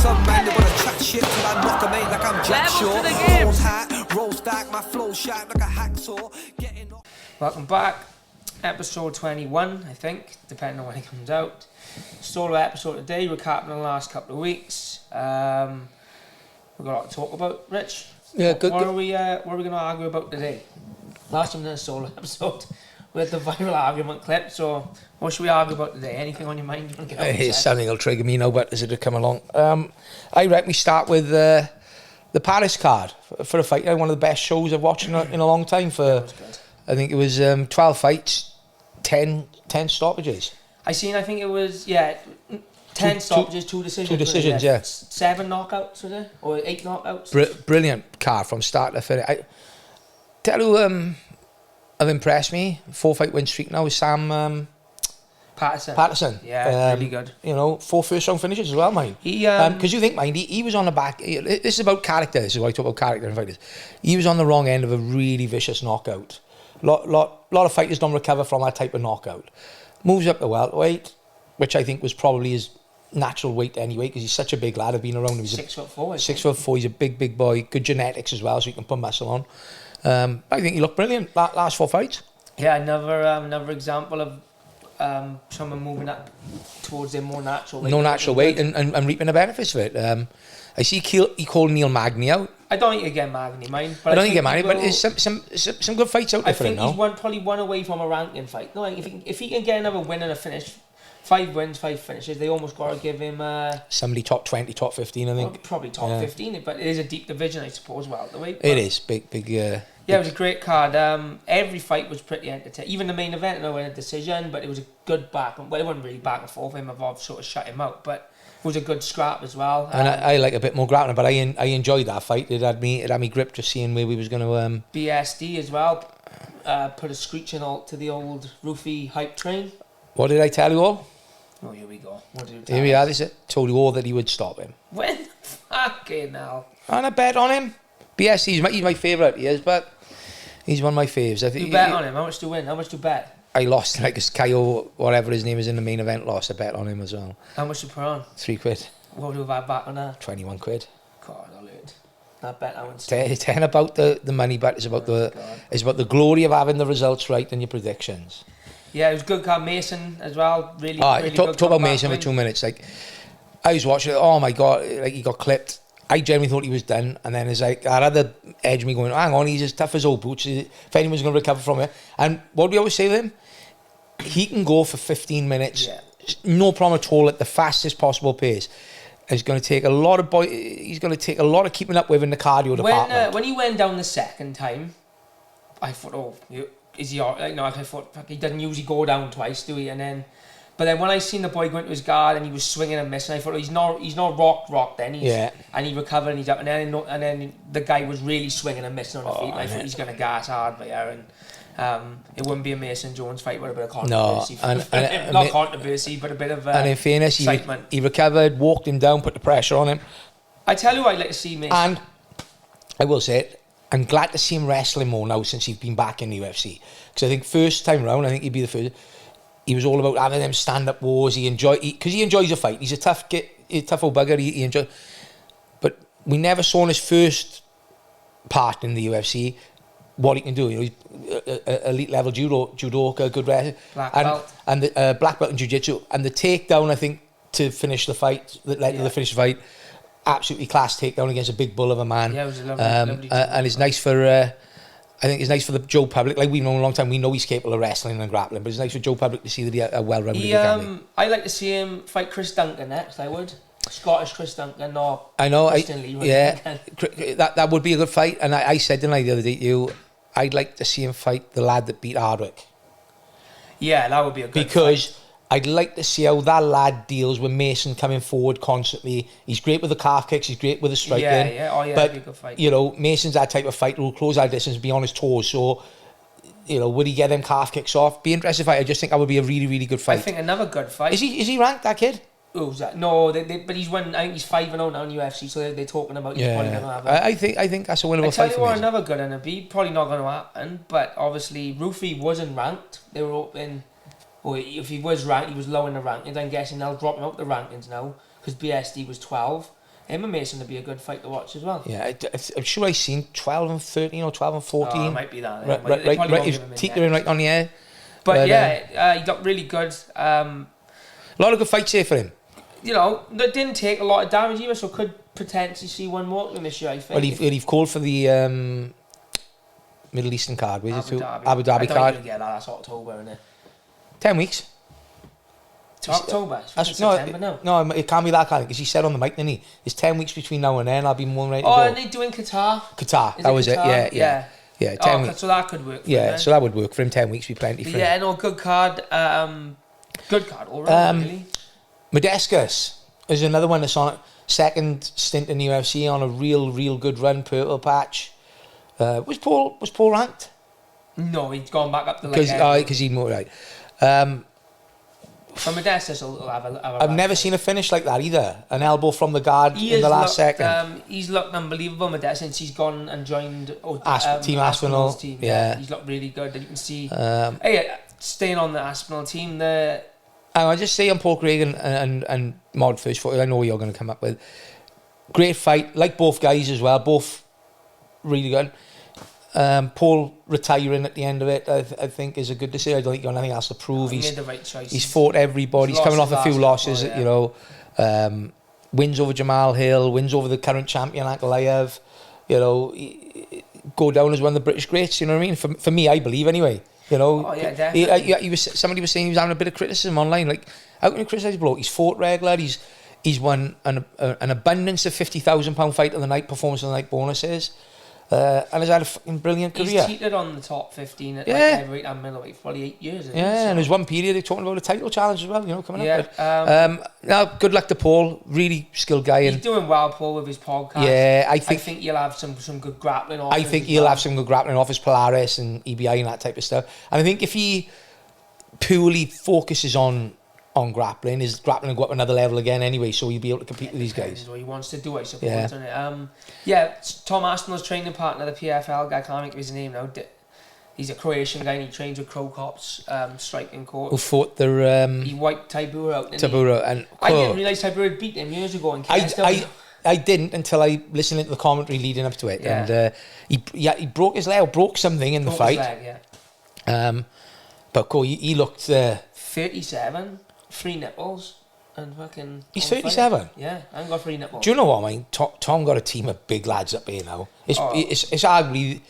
Some man, they wanna chat shit till I knock 'em, ain't like I'm Jack Shaw. Rolls hat, rolls back, my flow sharp like a hacksaw. Getting off. Welcome back. Episode 21, I think, depending on when it comes out. Solo episode today, recapping the last couple of weeks. We've got a lot to talk about, Rich. Yeah, good. What are we going to argue about today? Last time we did a solo episode with the viral argument clip, so what should we argue about today? Anything on your mind you want to get out? Here's something that'll trigger me now, but as it come along. I reckon we start with the Paris card for a fight. One of the best shows I've watched in a long time. I think it was 12 fights, 10 stoppages. I think it was, 10 stoppages, 2 decisions. 2 decisions, yeah. 7 knockouts, was it? Or 8 knockouts? Brilliant card from start to finish. I tell you who have impressed me, 4-fight win streak now, is Sam Patterson. Yeah, really good. 4 first-round finishes as well, mine. Because you think, mind, he was on the back. This is about character. This is why I talk about character in fighters. He was on the wrong end of a really vicious knockout. Lot of fighters don't recover from that type of knockout. Moves up the welterweight, which I think was probably his natural weight anyway, because he's such a big lad. I've been around him. He's 6'4". 6'4". He's a big boy. Good genetics as well, so he can put muscle on. I think he looked brilliant last 4 fights. Yeah, another example of someone moving up towards their more natural weight. No natural weight and reaping the benefits of it. I see he called Neil Magny out. I don't think you get Magny, mine. But I don't think you get Magny, but there's some good fights out there for him now. I think he's probably one away from a ranking fight. No, if he can get another win and a finish, 5 wins, 5 finishes, they almost got to give him... somebody top 20, top 15, I think. Well, probably top 15, but it is a deep division, I suppose, welterweight. It is, big... Yeah, it was a great card. Every fight was pretty entertaining. Even the main event, I know, in a decision, but it was a good back and... Well, it wasn't really back and forth. Him have sort of shut him out, but... It was a good scrap as well. And I like a bit more grappling, but I enjoyed that fight. It had me gripped just seeing where we was going to... BSD as well. Put a screeching halt to the old roofie hype train. What did I tell you all? Oh, here we go. What did you tell Here we are. This is told you all that he would stop him. When? Fucking hell. And I bet on him. BSD, he's my favourite, he is, but he's one of my faves. I think you bet on him? How much to win? How much to bet? I lost, like, Kyo, whatever his name is in the main event, lost a bet on him as well. How much to put on? 3 quid. What do I back on that? 21 quid. God, I'll lose. That bet I went. It's about the money, but it's about the glory of having the results right and your predictions. Yeah, it was good card. Mason as well. Really talk about Mason for 2 minutes. Like, I was watching it. Oh my God! Like, he got clipped. I genuinely thought he was done, and then it's like I had the edge of me going, hang on, he's as tough as old boots. If anyone's going to recover from it, and what do we always say with him? He can go for 15 minutes, no problem at all, at the fastest possible pace. He's going to take a lot of keeping up with in the cardio department. When he went down the second time, I thought, is he all right? No, I thought, fuck, he doesn't usually go down twice, do he? But then when I seen the boy go into his guard and he was swinging and missing, I thought, he's not rocked then. And he recovered and he's up. And then the guy was really swinging and missing on the feet. And I thought he's going to gas hard there. And it wouldn't be a Mason Jones fight with a bit of controversy. No, not controversy, but a bit of and in fairness, excitement. He recovered, walked him down, put the pressure on him. I tell you what I'd like to see Mason. And I will say it, I'm glad to see him wrestling more now since he's been back in the UFC. Because I think first time round, I think he'd be the first. He was all about having them stand-up wars. Because he enjoys a fight. He's a tough old bugger. He enjoys. But we never saw in his first part in the UFC what he can do. He's elite level judoka, good wrestler, black belt, and the black belt in jiu-jitsu, and the takedown, I think, to finish the fight that led to the finish of the fight. Absolutely class takedown against a big bull of a man. Yeah, it was a lovely and it's nice for. I think it's nice for the Joe public. Like, we've known a long time, we know he's capable of wrestling and grappling, but it's nice for Joe public to see that he's a well-rounded family. I'd like to see him fight Chris Duncan next. I would. Scottish Chris Duncan, or I know. Christian Lee. That would be a good fight. And I said the other day to you, I'd like to see him fight the lad that beat Hardwick. Yeah, that would be a good fight. Because I'd like to see how that lad deals with Mason coming forward constantly. He's great with the calf kicks, he's great with the striking. But, that'd be a good fight. Mason's that type of fighter who'll close that distance and be on his toes. So, would he get them calf kicks off? Be interested fight. I just think that would be a really, really good fight. I think another good fight. Is he ranked, that kid? Who's that? No, but he's won. I think he's 5-0 now in UFC, so they're talking about he's probably going to have it. I think that's a winnable fight. I tell you what, another good one would be, probably not going to happen, but obviously Roofy wasn't ranked. They were open. Or if he was ranked, he was low in the rankings. I'm guessing they'll drop him out the rankings now because BSD was 12. MMA's going to be a good fight to watch as well. Yeah, I'm sure I've seen 12 and 13 or 12 and 14. Oh, it might be that. Right, he's teetering right on the air. But yeah, he got really good. A lot of good fights here for him. You know, that didn't take a lot of damage either, so could potentially see one more in this year, I think. Well, he've called for the Middle Eastern card. Where's it to? Abu Dhabi I don't card. even get that. That's October, isn't it? 10 weeks. It's October. It's September now. No, it can't be that kind of, because he said on the mic, didn't he? There's 10 weeks between now and then. I'll be more ready to go. Oh, and they doing Qatar? Qatar, Is that was Qatar? it. Yeah, 10 weeks. So that could work for him. Yeah, so that would work for him. 10 weeks would be plenty for him. Yeah, no, good card. Good card all round, really. Modescus is another one that's on second stint in the UFC on a real good run, purple patch. Was Paul ranked? No, he's gone back up to like... Because he's more right. From Modestus, will have a I've never seen a finish like that either. An elbow from the guard in the last second. He's looked unbelievable, Modestus, since he's gone and joined Team Aspinall. Team. Yeah. He's looked really good. You can see... staying on the Aspinall team, I just say on Paul Craig and Mod first foot, I know what you're going to come up with. Great fight, like both guys as well, both really good. Paul retiring at the end of it, I think, is a good decision. I don't think he's got anything else to prove. He made the right choice. He's fought everybody. He's coming off a few losses, you know. Wins over Jamal Hill, wins over the current champion Ankalaev. You know, go down as one of the British greats. You know what I mean? For me, I believe anyway. You know, oh, yeah, definitely. Somebody was saying he was having a bit of criticism online. Like, how can you criticise bloke? He's fought regular. He's won an abundance of £50,000 fight of the night, performance of the night bonuses. And has had a fucking brilliant career. He's cheated on the top 15 at like heavyweight and middleweight for probably 8 years. And there's one period they're talking about a title challenge as well, you know, coming up. Now, good luck to Paul. Really skilled guy. He's doing well, Paul, with his podcast. Yeah, I think he'll have some good grappling offers. I think he'll have some good grappling offers, Polaris and EBI and that type of stuff. And I think if he purely focuses on grappling, his grappling will go up another level again anyway, so he'll be able to compete with these guys. What he wants to do, I suppose, doesn't it? Tom Aspinall's training partner, the PFL guy, I can't think of his name now. He's a Croatian guy and he trains with Crow Cops, striking court. Who fought the... he wiped Tybura out, and I didn't realise Tybura had beat him years ago in KSW. I didn't until I listened to the commentary leading up to it. And he broke his leg, broke something in the fight. His leg, but cool, he looked... 37... 3 nipples and fucking... He's 37? Yeah, I haven't got 3 nipples. Do you know what, I mean? Tom got a team of big lads up here now. It's arguably...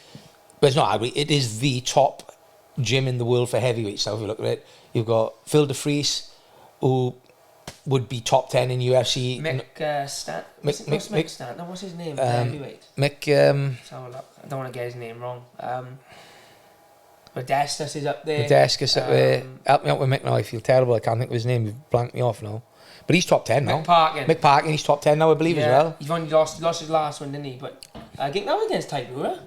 Well, it's not arguably. It is the top gym in the world for heavyweights now, if you look at it. You've got Phil de Vries, who would be top 10 in UFC. Mick Stanton. What's his name? Heavyweight. Mick... Let's have a look. I don't want to get his name wrong. Modestus is up there. Modestus up there. Help me out with Mick now. I feel terrible. I can't think of his name. You've blanked me off now. But he's top 10 now. Mick Parkin, he's top 10 now, I believe, as well. He's only lost his last one, didn't he? But I think that was against Tybura.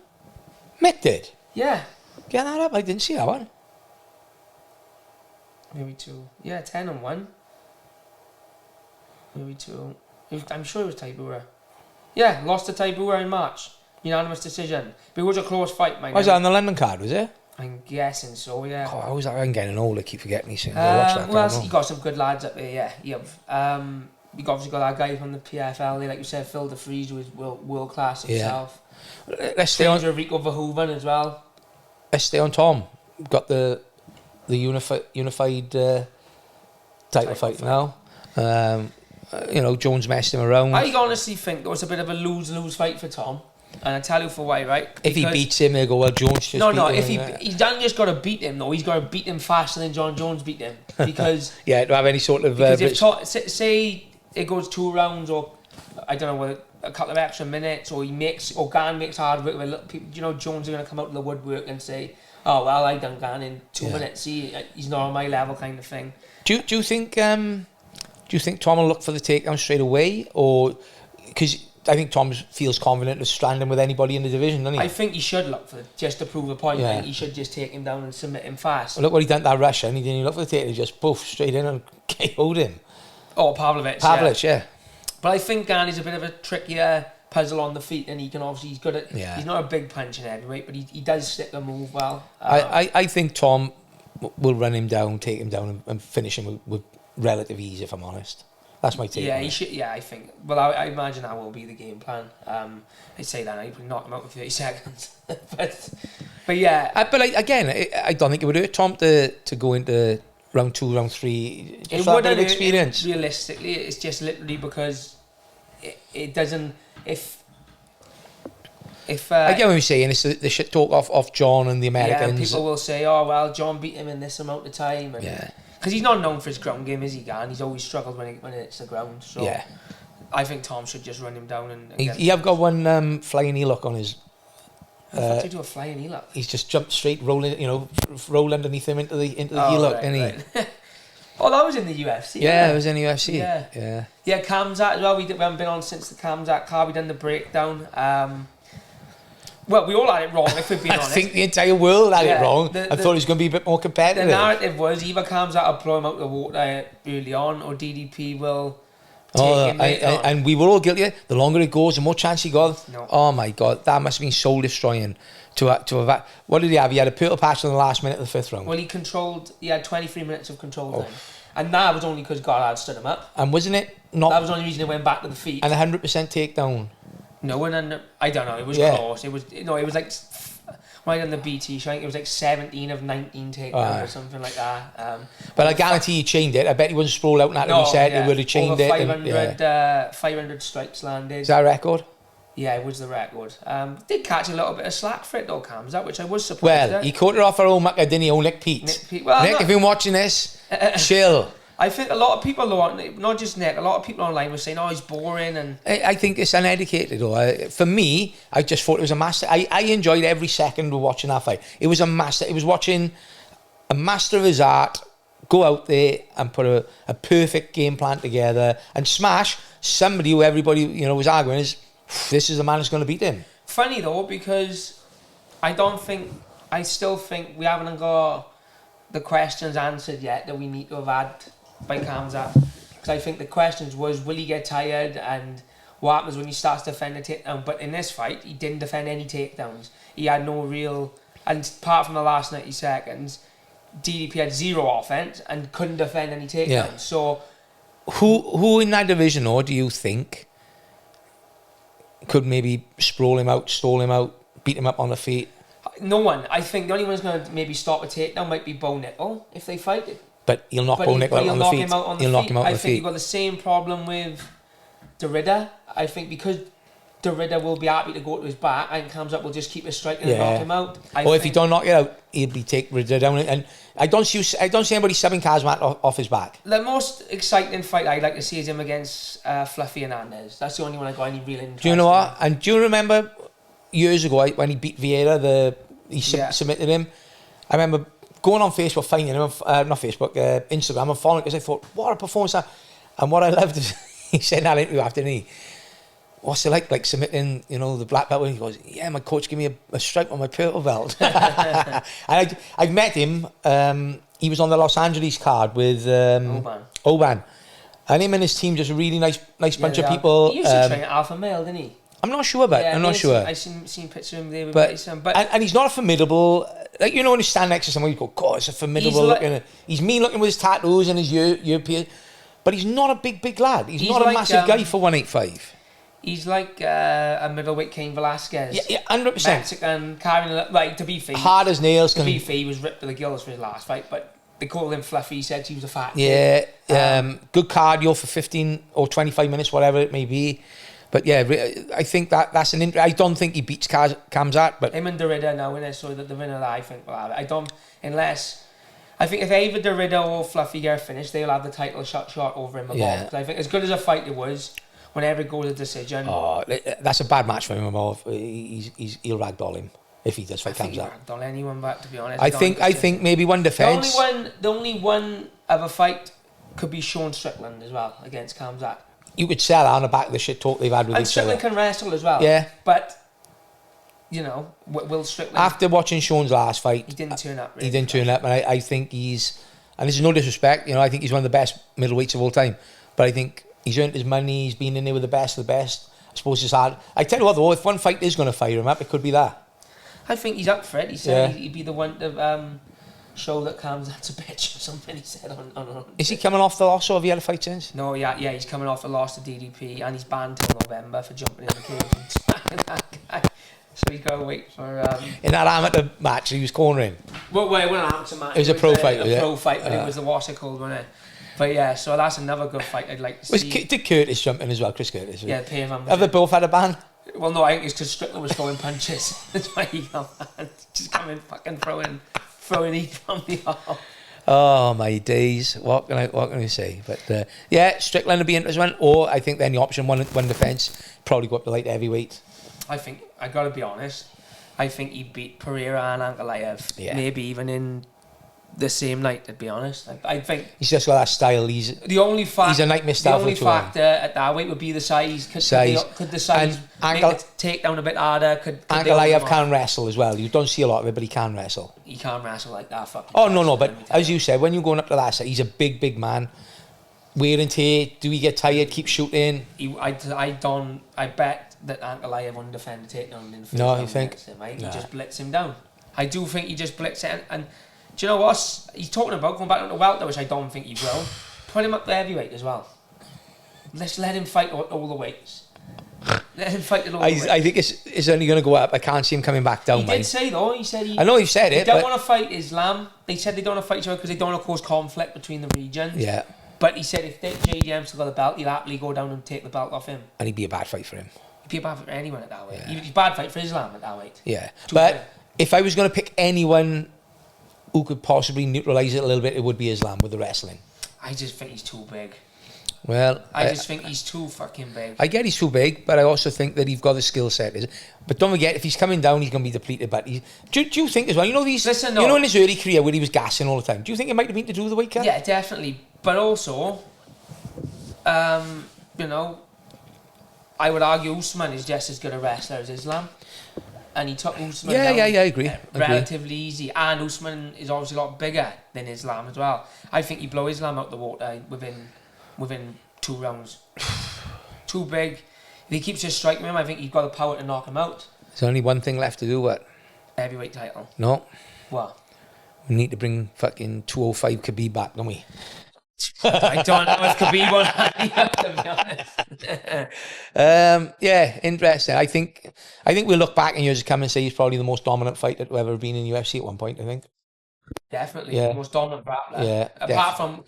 Mick did? Yeah. Get that up. I didn't see that one. Maybe 2. Yeah, 10-1. Maybe 2. I'm sure it was Tybura. Yeah, lost to Tybura in March. Unanimous decision. But it was a close fight, mate. Was that on the London card, was it? I'm guessing so, yeah. Oh, I'm getting old. I keep forgetting these things. Well, you got some good lads up there, yeah. You obviously got that guy from the PFL, like you said, Phil de Vries, who is world class himself. Let's stay on Rico Verhoeven as well. Let's stay on Tom. Got the unified title fight now. You know, Jones messed him around. I honestly think it was a bit of a lose-lose fight for Tom. And I tell you for why, right? If he beats him, they go, well, Jones just beat him. If he's done just got to beat him, though. He's got to beat him faster than John Jones beat him. Because... yeah, to have any sort of... if say it goes 2 rounds or, I don't know, a couple of extra minutes, or Gane makes hard work with little people, you know, Jones are going to come out of the woodwork and say, oh, well, I done Gane in 2 minutes. See, he's not on my level kind of thing. Do you think Tom will look for the takedown straight away? Or... Because... I think Tom feels confident of standing with anybody in the division, doesn't he? I think he should look for just to prove a point. Yeah. I think he should just take him down and submit him fast. Well, look what he done to that Russian. He didn't even look for the takedown. He just poof straight in and KO'd him. Oh, Pavlovich, yeah. But I think Gane is a bit of a trickier puzzle on the feet, and he can obviously he's not a big punching heavyweight, but he does stick the move well. I think Tom will run him down, take him down, and finish him with relative ease. If I'm honest, That's my take. Yeah, on he it. should. Yeah, I think. Well, I imagine that will be the game plan. I'd say that I'd probably knock him out in 30 seconds. but yeah. I don't think it would hurt Tom to go into round 2, round 3. Just for a bit of experience. Realistically, it's just literally because it doesn't. If I get what you're saying. It's the shit talk off John and the Americans. Yeah, people will say, "Oh well, John beat him in this amount of time." And yeah. Because he's not known for his ground game, is he, Gane? He's always struggled when it's the ground. So yeah. I think Tom should just run him down and He have got one flying knee look on his. How do you do a flying knee look? He's just jumped straight, rolling, roll underneath him into the heel look, right, didn't he? Oh, that was in the UFC. Yeah, it was in the UFC. Yeah. Yeah, Khamzat as well. We haven't been on since the Khamzat card. We done the breakdown. Well, we all had it wrong, if we're being honest. I think the entire world had it wrong. I thought it was going to be a bit more competitive. The narrative was either Khamzat will blow him out the water early on, or DDP will take him later on. And we were all guilty. The longer it goes, the more chance he got. No. Oh my God, that must have been soul destroying. To have what did he have? He had a purple patch in the last minute of the 5th round. Well, he had 23 minutes of control time. And that was only because God had stood him up. And wasn't it not? That was the only reason he went back to the feet. And 100% takedown. No, and I don't know. It was close. It was like when I done the BT show, I think it was like 17 of 19 takedowns or something like that. But I guarantee he chained it. I bet he wasn't sprawled out and that he said he would have chained over it. 500 strikes landed. Is that a record? Yeah, it was the record. Did catch a little bit of slack for it though, Khamzat, which I was surprised at. He caught it off our own mucker, didn't he? Nick Pete. Well, Nick, if you're watching this, chill. I think a lot of people, not just Nick, a lot of people online were saying, "Oh, he's boring," and I think it's uneducated. Though for me, I just thought it was a master. I enjoyed every second of watching that fight. It was a master. It was watching a master of his art go out there and put a perfect game plan together and smash somebody who everybody was arguing is this is the man who's going to beat him. Funny though, because I still think we haven't got the questions answered yet that we need to have had by Khamzat, because I think the questions was, will he get tired and what happens when he starts to defend a takedown? But in this fight, he didn't defend any takedowns. He had no real, and apart from the last 90 seconds, DDP had zero offense and couldn't defend any takedowns. Yeah. So, who in that division, or do you think could maybe sprawl him out, stall him out, beat him up on the feet? No one. I think the only one who's going to maybe stop a takedown might be Bo Nickel if they fight it. But he'll knock Bo Nickel out on the feet. He'll knock him out on the feet. I think you've got the same problem with Derrida. I think because Derrida will be happy to go to his back and Khamzat will just keep his striking and knock him out. Or if he don't knock it out, he'll be take Derrida down. And I don't see anybody subbing Khamzat off his back. The most exciting fight I'd like to see is him against Fluffy Hernandez. That's the only one I got any real interest in. Do you know what? And do you remember years ago when he beat Vieira, he submitted him? I remember going on Facebook, finding him, not Facebook, Instagram, and following, because I thought, what a performance that. And what I loved is, he said in that interview after, what's it like submitting, the black belt? And he goes, yeah, my coach gave me a stripe on my purple belt. And I've met him, he was on the Los Angeles card with Oban. And him and his team, just a really nice bunch of people. He used to train at Alpha Male, didn't he? I'm not sure about it. I'm not sure. I've seen pictures of him there with Mason. And he's not a formidable, when you stand next to someone, you go, God, it's a formidable looking. He's mean looking with his tattoos and his European. But he's not a big lad. He's not a massive guy for 185. He's like a middleweight Cain Velasquez. Yeah, 100%. Mexican, carrying to be fair. Hard as nails. To be fair, he was ripped to the gills for his last fight, but they called him Fluffy. He said he was a fat kid. Good cardio for 15 or 25 minutes, whatever it may be. But yeah, I think that's an. I don't think he beats Khamzat, but him and Derrida now, innit? So that the winner that I think will have it. I think if either Derrida or Fluffy get finished, they'll have the title shot over him. Yeah. I think as good as a fight it was, whenever it goes to decision. Oh, that's a bad match for him. He'll ragdoll him if he does fight Khamzat. He'll ragdoll anyone back, to be honest. I think maybe one defence. The only one of a fight could be Sean Strickland as well against Khamzat. You could sell on the back of the shit talk they've had with each other. And Strickland can wrestle as well. Yeah. But, Will Strickland... After watching Sean's last fight... He didn't turn up. Really. He didn't turn up, and I think he's... And this is no disrespect, I think he's one of the best middleweights of all time. But I think he's earned his money, he's been in there with the best of the best. I suppose it's hard. I tell you what, though, if one fight is going to fire him up, it could be that. I think he's up for it. He said he'd be the one to show that Khamzat's a bitch or something, he said on Is he coming off the loss, or have you had a fight since? No, yeah, he's coming off a loss to DDP, and he's banned till November for jumping in the cage and smacking that guy. So he's got to wait for... In that amateur match, he was cornering. Well, it wasn't an amateur match. It was a pro fight, a pro fight, but it was the what's it called, wasn't it? But yeah, so that's another good fight I'd like to see. Did Curtis jump in as well, Chris Curtis? Yeah, PFM. Have they both had a ban? Well, no, I think it's because Strickland was throwing punches. That's why he got banned. Just coming fucking throwing heat from the arm. Oh my days! What can I say? But yeah, Strickland would be interesting. Or I think then the option one defence probably go up to light heavyweight. I think I got to be honest. I think he beat Pereira and Ankalaev. Yeah. Maybe even in the same night. To be honest, I think he's just got that style. He's a nightmare style. The only factor at that weight would be the size. Could the size make the takedown a bit harder? Could Ankalaev can wrestle as well. You don't see a lot of it, but he can wrestle. He can wrestle like that. Oh no! But as you said, when you're going up to that side, he's a big man. Wear and tear. Do he get tired? Keep shooting. I bet that Ankalaev wouldn't defend the takedown in the first No, round you think? him, right? He just blitz him down. I do think he just blitz it. And do you know what? He's talking about going back to welter, which I don't think he will. Put him up to heavyweight as well. Let's let him fight all the weights. Let him fight all the weights. I think it's only going to go up. I can't see him coming back down. He did say though. He said I know you've said it. They don't want to fight Islam. They said they don't want to fight each other because they don't want to cause conflict between the regions. Yeah. But he said if JDM still got the belt, he'll happily go down and take the belt off him. And he'd be a bad fight for him. He'd be a bad fight for anyone at that weight. Yeah. He'd be a bad fight for Islam at that weight. Yeah. But if I was going to pick anyone who could possibly neutralise it a little bit, it would be Islam with the wrestling. I just think he's too big. Well, I just think he's too fucking big. I get he's too big, but I also think that he's got the skill set. But don't forget, if he's coming down, he's going to be depleted. But do you think as well? You know these. Listen, you know in his early career where he was gassing all the time. Do you think it might have been to do with the weight cut? Yeah, definitely. But also, you know, I would argue Usman is just as good a wrestler as Islam. And he took Usman down I agree. relatively easy. And Usman is obviously a lot bigger than Islam as well. I think he'd blow Islam out the water within 2 rounds. Too big. If he keeps just striking him, I think he's got the power to knock him out. There's only one thing left to do, what? Heavyweight title. No. What? We need to bring fucking 205 Khabib back, don't we? I don't know if Khabib won, to be honest. Yeah, interesting. I think we'll look back in years to come and say he's probably the most dominant fighter to ever been in UFC at one point, I think. Definitely. Yeah. The most dominant grappler. Yeah. Apart from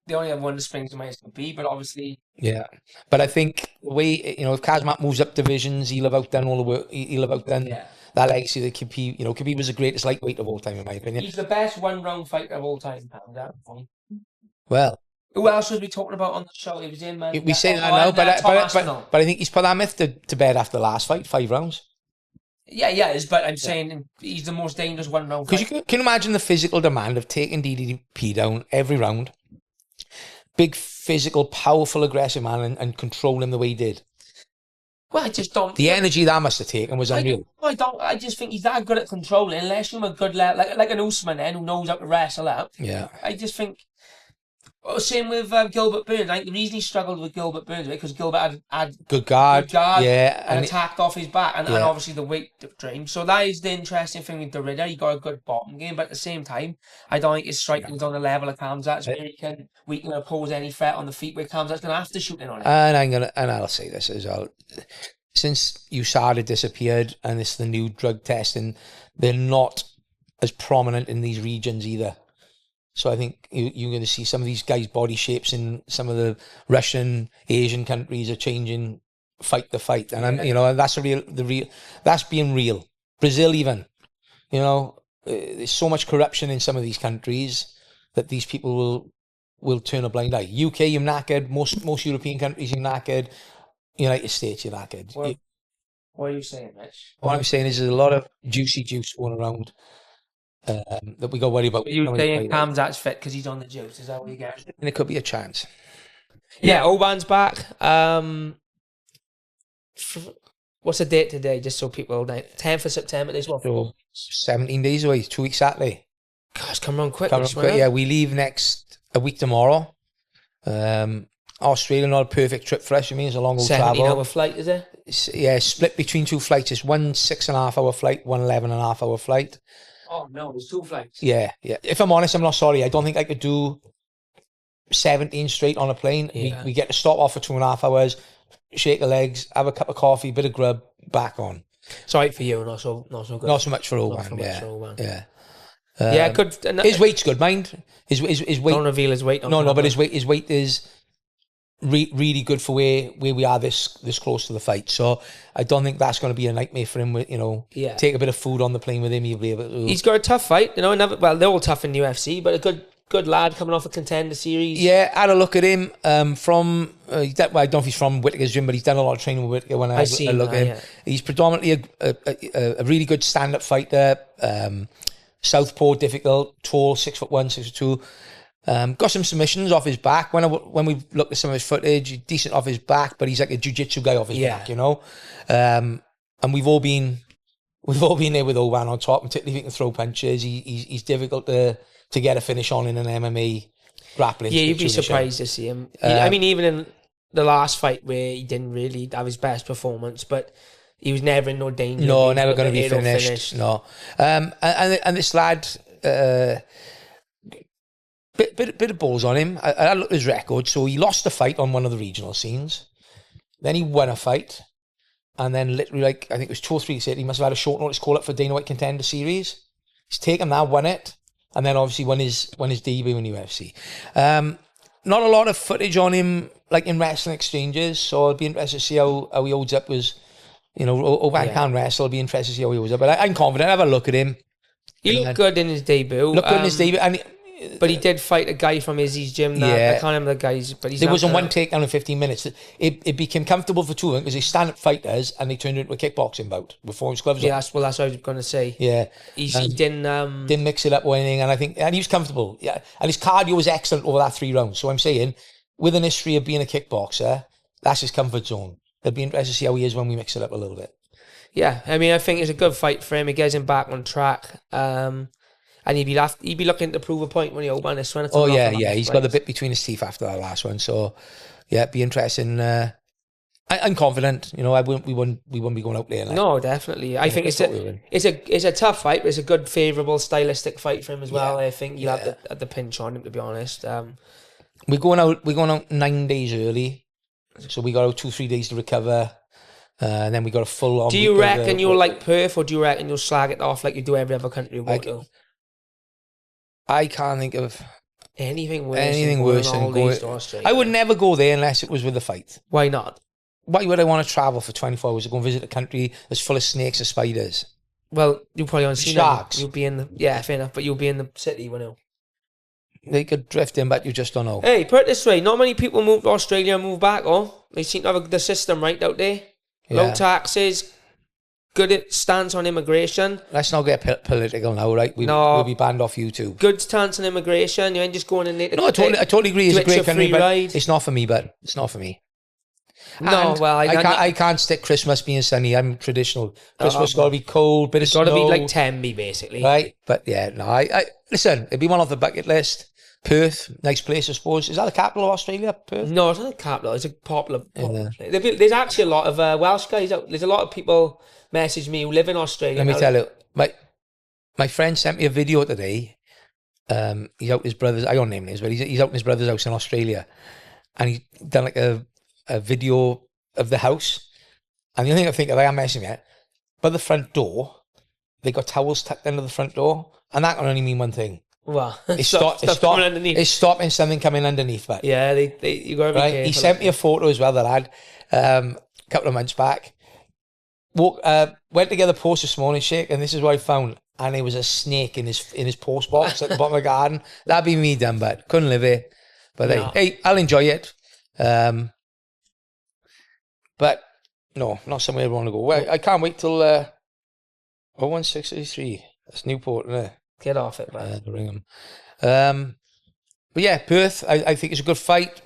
the only other one that springs to mind is Khabib, but obviously... Yeah. But I think the way, if Khamzat moves up divisions, he'll have outdone all the work. He'll have outdone that legacy that Khabib, Khabib was the greatest lightweight of all time, in my opinion. He's the best one-round fighter of all time, Well, who else was we talking about on the show? He was in, man. we say that now, but I think he's put that myth to bed after the last fight, 5 rounds. Yeah, but I'm saying he's the most dangerous one-round fighter. Because you can imagine the physical demand of taking DDP down every round. Big, physical, powerful, aggressive man and control him the way he did. Well, I just don't... The energy that must have taken was unreal. I just think he's that good at controlling, unless you're a good level, like an Usman then, who knows how to wrestle out. Yeah. I just think... Same with Gilbert Burns. I think the reason he struggled with Gilbert Burns because Gilbert had good guard, yeah, and attacked off his back, and obviously the weight dream. So that is the interesting thing with Derrida. He got a good bottom game, but at the same time, I don't think his striking is on the level of Khamzat's. Where we can oppose any threat on the feet where Khamzat's going to have to shoot in on it. And I'll say this as well. Since USADA disappeared and it's the new drug testing, they're not as prominent in these regions either. So I think you're going to see some of these guys' body shapes in some of the Russian, Asian countries are changing fight to fight, and and that's that's being real. Brazil even, there's so much corruption in some of these countries that these people will turn a blind eye. UK, you're knackered. Most European countries, you're knackered. United States, you're knackered. What are you saying, Mitch? What I'm saying is there's a lot of juicy juice going around. That we got to worry about. You're saying Khamzat's fit because he's on the juice, is that what you get? And it could be a chance. Yeah, Oban's back. What's the date today? Just so people know. 10th of September, this one. So 17 days away, 2 weeks Saturday. God, it's come around quick. Yeah, we leave a week tomorrow. Australia, not a perfect trip for us. I mean, it's a long old travel. 17-hour flight, is it? Yeah, split between 2 flights. It's one 6.5-hour flight, one 11.5-hour flight. Oh no, there's 2 flights. Yeah. If I'm honest, I'm not sorry. I don't think I could do 17 straight on a plane. Yeah. We get to stop off for 2.5 hours, shake the legs, have a cup of coffee, bit of grub, back on. Sorry for you, not so good. Not so much for Oban. Not so much for Oban. Yeah. Yeah, good. His weight's good, mind. His weight. Don't reveal his weight. No, but his weight is really good for where we are this close to the fight. So I don't think that's going to be a nightmare for him. Take a bit of food on the plane with him. He'll be able to. He's got a tough fight, they're all tough in the UFC, but a good lad coming off a Contender Series. Yeah, I had a look at him. I don't know if he's from Whittaker's gym, but he's done a lot of training with Whittaker. When I look at him, he's predominantly a really good stand-up fighter. Southpaw, difficult, tall, 6'1", 6'2". Got some submissions off his back. When we looked at some of his footage, he's decent off his back, but he's like a jiu-jitsu guy off his back, And we've all been there with Oban on top, particularly if he can throw punches. He's difficult to get a finish on in an MMA grappling. Yeah, you'd be surprised to see him. Even in the last fight where he didn't really have his best performance, but he was never in no danger. No, never going to be finished. No. And this lad, bit of balls on him. I looked at his record. So he lost a fight on one of the regional scenes. Then he won a fight. And then literally, I think it was 2 or 3 days, he must have had a short notice call up for Dana White Contender Series. He's taken that, won it. And then obviously won his debut in UFC. Not a lot of footage on him, like in wrestling exchanges. So I'll be interested to see how he holds up. Oban can wrestle. I'll be interested to see how he holds up. But I'm confident. Have a look at him. He looked good in his debut. But he did fight a guy from Izzy's gym. I can't remember the guys. But there wasn't one takedown in 15 minutes. It became comfortable for 2 of them because they stand-up fighters and they turned it into a kickboxing bout before his gloves on. That's what I was going to say. Yeah. He didn't mix it up or anything. And he was comfortable. Yeah. And his cardio was excellent over that 3 rounds. So I'm saying, with an history of being a kickboxer, that's his comfort zone. It'll be interesting to see how he is when we mix it up a little bit. Yeah. I think it's a good fight for him. It gets him back on track. And he'd be looking to prove a point when he opened this one. He's got the bit between his teeth after that last one. So, yeah, it'd be interesting. I'm confident. We wouldn't be going out there. No, definitely. I think it's a tough fight, but it's a good, favourable, stylistic fight for him as well. I think you have the pinch on him, to be honest. We're going out 9 days early, so we got out 2-3 days to recover. And then we got a full on. Do you reckon you'll like Perth, or do you reckon you'll slag it off like you do every other country you go to? I can't think of anything worse than going to Australia. I would never go there unless it was with a fight. Why not? Why would I want to travel for 24 hours to go and visit a country that's full of snakes and spiders? Well, you probably won't see sharks. You'll be in fair enough, but you'll be in the city, won't you? They could drift in, but you just don't know. Hey, put it this way: not many people move to Australia and move back. They seem to have the system right out there. Yeah. Low taxes. Good stance on immigration. Let's not get political now, right? We'll be banned off YouTube. Good stance on immigration. You ain't just going in there. No, I totally agree. It's a great country, but it's not for me. No, well, I can't stick Christmas being sunny. I'm traditional. Christmas got to be cold, bit of snow. Got to be like Temby, basically. Right? But yeah, no, I listen, it'd be one off the bucket list. Perth, nice place, I suppose. Is that the capital of Australia, Perth? No, it's not the capital. It's a popular place. There's actually a lot of Welsh guys out. There's a lot of people message me who live in Australia. Let me tell you, my friend sent me a video today. He's out his brother's, I don't name names, but he's out in his brother's house in Australia. And he's done like a video of the house. And the only thing I think of, I am messing with it, by the front door, they got towels tucked under the front door. And that can only mean one thing. Well, it's stopping something coming underneath. But yeah, you got to be careful. He sent me a photo as well, the lad, a couple of months back. Went to get the post this morning, shake, and this is what I found. And there was a snake in his post box at the bottom of the garden. That'd be me done, but couldn't live here. But hey, I'll enjoy it. But no, not somewhere I want to go. Well, I can't wait till 0163. That's Newport, isn't it? Get off it, man. Ring them. But yeah, Perth, I think it's a good fight.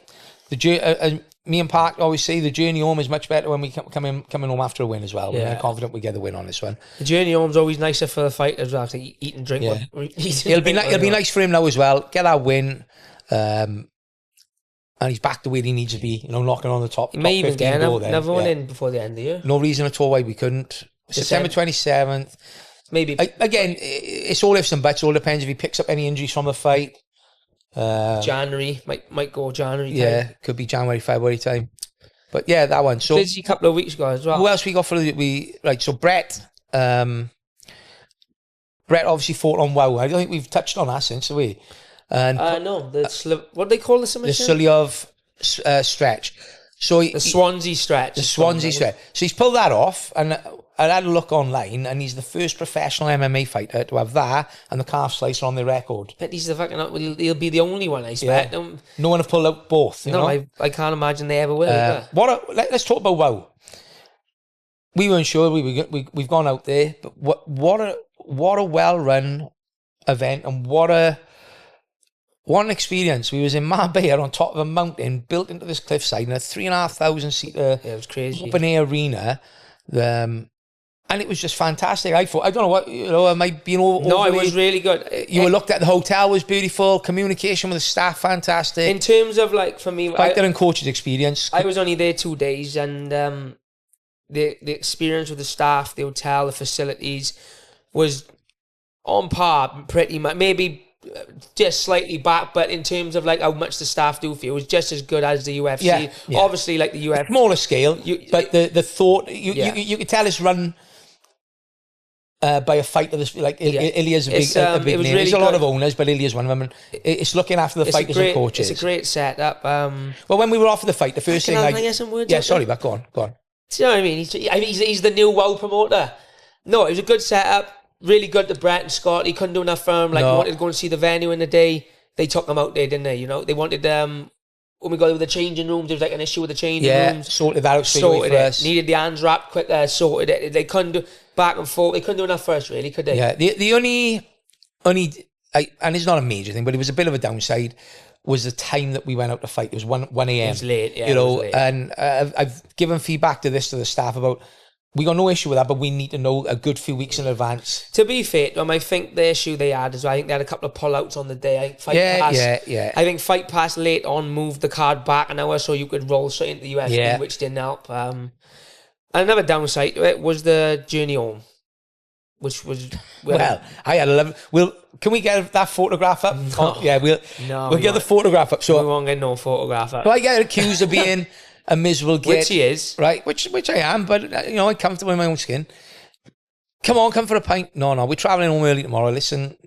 Me and Park always say the journey home is much better when we coming home after a win as well. Yeah. We're confident we get the win on this one. The journey home's always nicer for the fighters after eat and drink. Yeah. It'll be nice for him now as well. Get that win. And he's back to where he needs to be, knocking on the top. He may even get another one in before the end of the year. No reason at all why we couldn't. September 27th. maybe. Again, it's all ifs and buts. All depends if he picks up any injuries from the fight. January might go January time. Yeah, could be January, February time. But yeah, that one. So busy couple of weeks ago as well. Who else we got for right? So Brett obviously fought on WoW. I don't think we've touched on that since, have we? And no, what do they call the submission? The Sulyov stretch. So the Swansea stretch. The Swansea stretch. So he's pulled that off, and I had a look online, and he's the first professional MMA fighter to have that and the calf slicer on their record. But he's the fucking. He'll be the only one, I expect. Yeah. No one have pulled out both. You know? I can't imagine they ever will. Let's talk about WoW. We weren't sure we've gone out there, but what a well run event, and what an experience. We was in Marbella on top of a mountain built into this cliffside in a 3,500 seater it was crazy open air arena. And it was just fantastic. I thought, I don't know what, am I being over? No, it was really good. You were looked at, the hotel was beautiful, communication with the staff, fantastic. In terms of, like, for me... Fighter and coach's experience. I was only there 2 days, and the experience with the staff, the hotel, the facilities was on par, pretty much. Maybe just slightly back, but in terms of, like, how much the staff do for you, it was just as good as the UFC. Yeah. Obviously, like the UFC... Smaller scale, but the thought... You could tell it's run... by a fighter, like Ilya's a big name. Really There's a lot of owners, but Ilya's one of them. And it's looking after the fighters and coaches. It's a great setup. Well, when we were offered the fight, the first thing can I get some words? Yeah, sorry, but go on. Do you know what I mean? He's the new WoW promoter. No, it was a good setup. Really good to Brett and Scott. He couldn't do enough for him. Like, he wanted to go and see the venue in the day. They took him out there, didn't they? You know, they wanted when we got with the changing rooms, there was like an issue with the changing rooms. Sorted that out straight away for us. Needed the hands wrapped quicker, sorted it. They couldn't do back and forth. They couldn't do enough for us, really, could they? Yeah, the only and it's not a major thing, but it was a bit of a downside, was the time that we went out to fight. It was 1 a.m. It was late, yeah. Late. And I've given feedback to the staff about, we got no issue with that, but we need to know a good few weeks in advance. To be fair, I think the issue they had is, I think they had a couple of pull-outs on the day. I think Fight Pass late on moved the card back an hour so you could roll straight into the UFC, which didn't help. And another downside to it was the journey home, which was... Well, I had 11... Can we get that photograph up? No. We'll get the photograph up. So we won't get no photograph up. So I get accused of being... a miserable git. Which he is. Right, which I am, but, I'm comfortable in my own skin. Come for a pint. No, we're travelling home early tomorrow. Listen,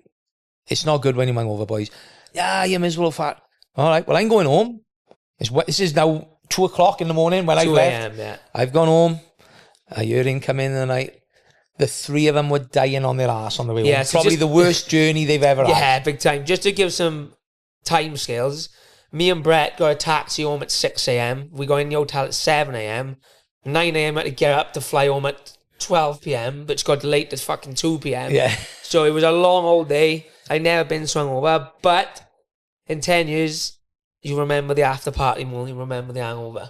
it's not good when you're hungover, boys. Yeah, you're miserable fat. All right, well, I'm going home. This is now 2 o'clock in the morning when I left. 2 a.m, yeah. I've gone home. I heard him come in the night. The three of them were dying on their ass on the way home. Probably the worst journey they've ever had. Yeah, big time. Just to give some time scales, me and Brett got a taxi home at 6 a.m. We got in the hotel at 7 a.m. 9 a.m. I had to get up to fly home at 12 p.m, which got delayed to fucking 2 p.m. Yeah. So it was a long old day. I'd never been swung over, but in 10 years, you remember the after party more than you remember the hangover.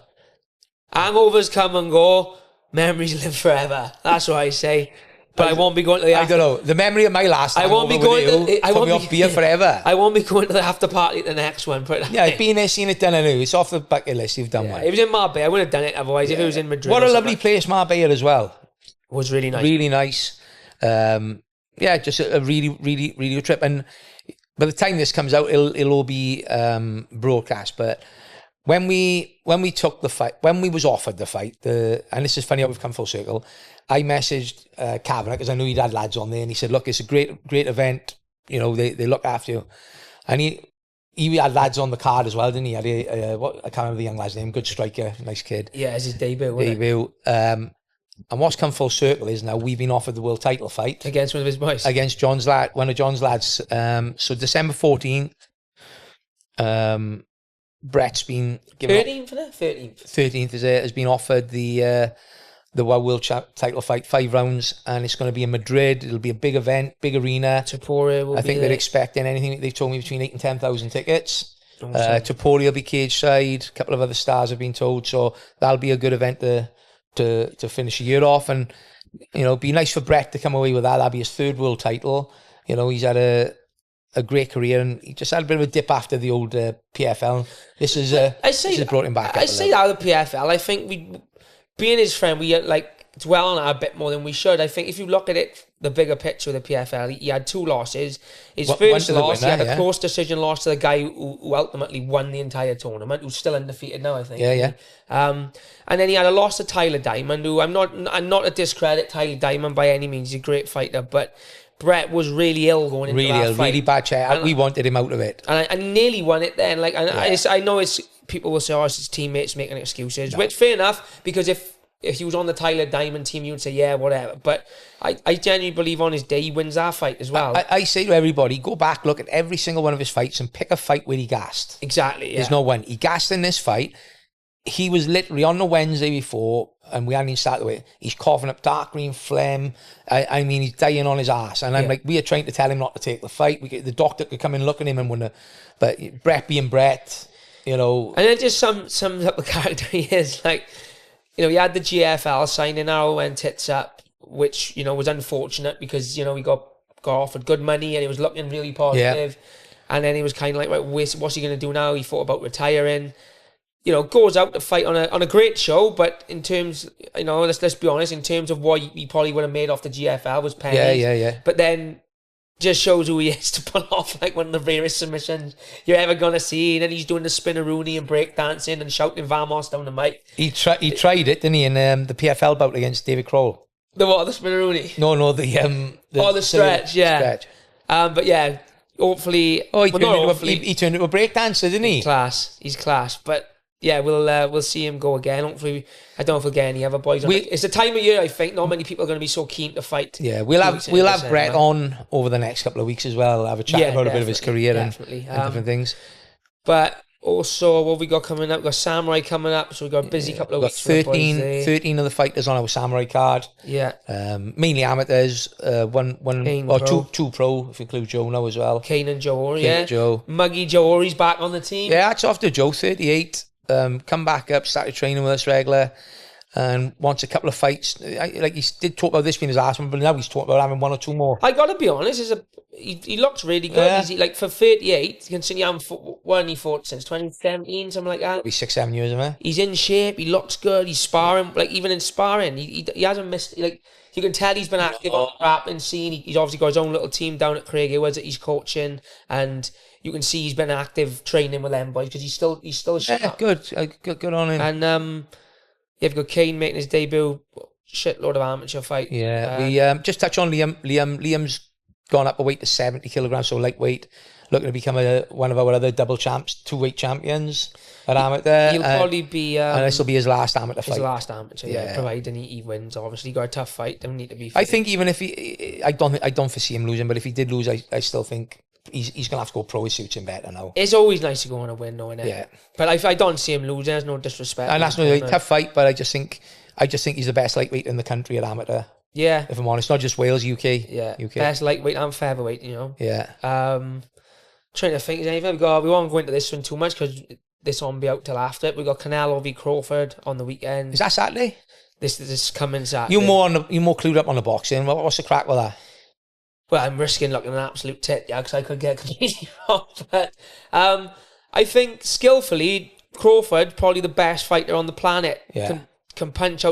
Hangovers come and go, memories live forever. That's what I say. But I won't be going to the after... I don't know. The memory of my last I won't be going to... I won't be off beer forever. I won't be going to the after party at the next one. Yeah, I've been there, seen it done. I know. It's off the bucket list. You've done one. It was in Marbella. I would have done it otherwise if it was in Madrid. What a lovely place, Marbella, as well. It was really nice. Really nice. Just a really, really, really good trip. And by the time this comes out, it'll all be broadcast. But when we took the fight, when we was offered the fight, and this is funny how we've come full circle, I messaged Kavanagh because I knew he'd had lads on there, and he said, look, it's a great event. They look after you. And he had lads on the card as well, didn't he? I can't remember the young lad's name. Good striker, nice kid. Yeah, it's his debut. And what's come full circle is now we've been offered the world title fight. Against one of his boys. Against one of John's lads. So December 14th, Brett's been given... 13th for that? 13th. 13th has been offered the world title fight, 5 rounds, and it's going to be in Madrid. It'll be a big event, big arena. Topuria will be I think there. they're expecting anything. They've told me between 8,000 and 10,000 tickets. Topuria will be cage side. A couple of other stars have been told, so that'll be a good event to finish the year off. And be nice for Brett to come away with that. That'll be his 3rd world title. He's had a great career, and he just had a bit of a dip after the old PFL. This has brought him back. I say that the PFL. I think being his friend, we like dwell on it a bit more than we should. I think if you look at it, the bigger picture of the PFL, he had 2 losses. His first loss, he had a close decision loss to the guy who ultimately won the entire tournament, who's still undefeated now, I think. Yeah. And then he had a loss to Tyler Diamond, who I'm not to discredit Tyler Diamond by any means. He's a great fighter, but Brett was really ill going into that fight. Really bad chair. We wanted him out of it. And I nearly won it then. Like, I know it's people will say, oh, it's his teammates making excuses, which fair enough, because if he was on the Tyler Diamond team, you would say, yeah, whatever. But I genuinely believe on his day, he wins our fight as well. I say to everybody, go back, look at every single one of his fights and pick a fight where he gassed. Exactly, yeah. There's no one. He gassed in this fight. He was literally on the Wednesday before, and we hadn't even started with it. He's coughing up dark green phlegm. I mean, he's dying on his ass. And I'm like, we are trying to tell him not to take the fight. The doctor could come and look at him and wonder. But Brett being Brett, you know. And then just sums up the character he is. Like, you know, he had the GFL signing arrow and tits up, which, you know, was unfortunate because, you know, he got offered good money and it was looking really positive. Yeah. And then he was kind of like, right, what's he going to do now? He thought about retiring. You know, goes out to fight on a great show, but in terms, you know, let's be honest, in terms of what he probably would have made off the GFL was pennies. Yeah. But then just shows who he is to pull off like one of the rarest submissions you're ever going to see. And then he's doing the spinneroonie and breakdancing and shouting Vamos down the mic. He tried it, didn't he, in the PFL bout against David Kroll. The what? The spinneroonie? No, the stretch, yeah. Stretch. But yeah, hopefully... Oh, he turned into a breakdancer, didn't he? He's class. But... yeah, we'll see him go again. Hopefully, I don't know if we'll get any other boys on. It's the time of year, I think. Not many people are going to be so keen to fight. Yeah, we'll have Brett on over the next couple of weeks as well. Have a chat about a bit of his career and different things. But also, what we got coming up? We've got Samurai coming up, so we've got a busy couple of weeks. We've got 13 of the fighters on our Samurai card. Yeah. Mainly amateurs. Two pro, if you include Joe now as well. Kane and Joe Ori, yeah. Joe. Muggy Joe Ori's back on the team. Yeah, it's off to Joe, 38. Come back up, started training with us regular, and wants a couple of fights. Like he did talk about this being his last one, but now he's talking about having 1 or 2 more. I gotta be honest, he looks really good. Yeah. He's like for 38, considering he fought since 2017, something like that. It'll be 6-7 years, isn't it? He's in shape. He looks good. He's sparring. Like even in sparring, he hasn't missed. Like you can tell he's been active on the rapping scene. He's obviously got his own little team down at Craig Edwards that he's coaching, and you can see he's been active training with them boys because he's still sharp. Good on him. And you've got Kane making his debut. Shitload of amateur fight. Yeah, we just touch on Liam. Liam's gone up a weight to 70 kilograms, so lightweight. Looking to become one of our other double champs, 2-weight champions at amateur. He'll probably be... and this will be his last amateur fight. His last amateur, yeah. Providing he wins, obviously. He got a tough fight. Don't need to be... I think even if he... I don't foresee him losing, but if he did lose, I still think he's going to have to go pro. He suits him better now. It's always nice to go on a win, though, innit? Yeah. But I don't see him losing. There's no disrespect. And that's not tough fight, but I just think he's the best lightweight in the country at amateur. Yeah. If I'm honest, not just Wales, UK. Yeah. UK. Best lightweight and featherweight, you know. Yeah. Trying to think, is anything we won't go into this one too much because this won't be out till after it. We got Canelo v Crawford on the weekend. Is that Saturday? This is coming Saturday. You're more clued up on the boxing. What's the crack with that? Well, I'm risking looking an absolute tit, yeah, because I could get completely wrong. But I think skillfully, Crawford probably the best fighter on the planet. Yeah. Can punch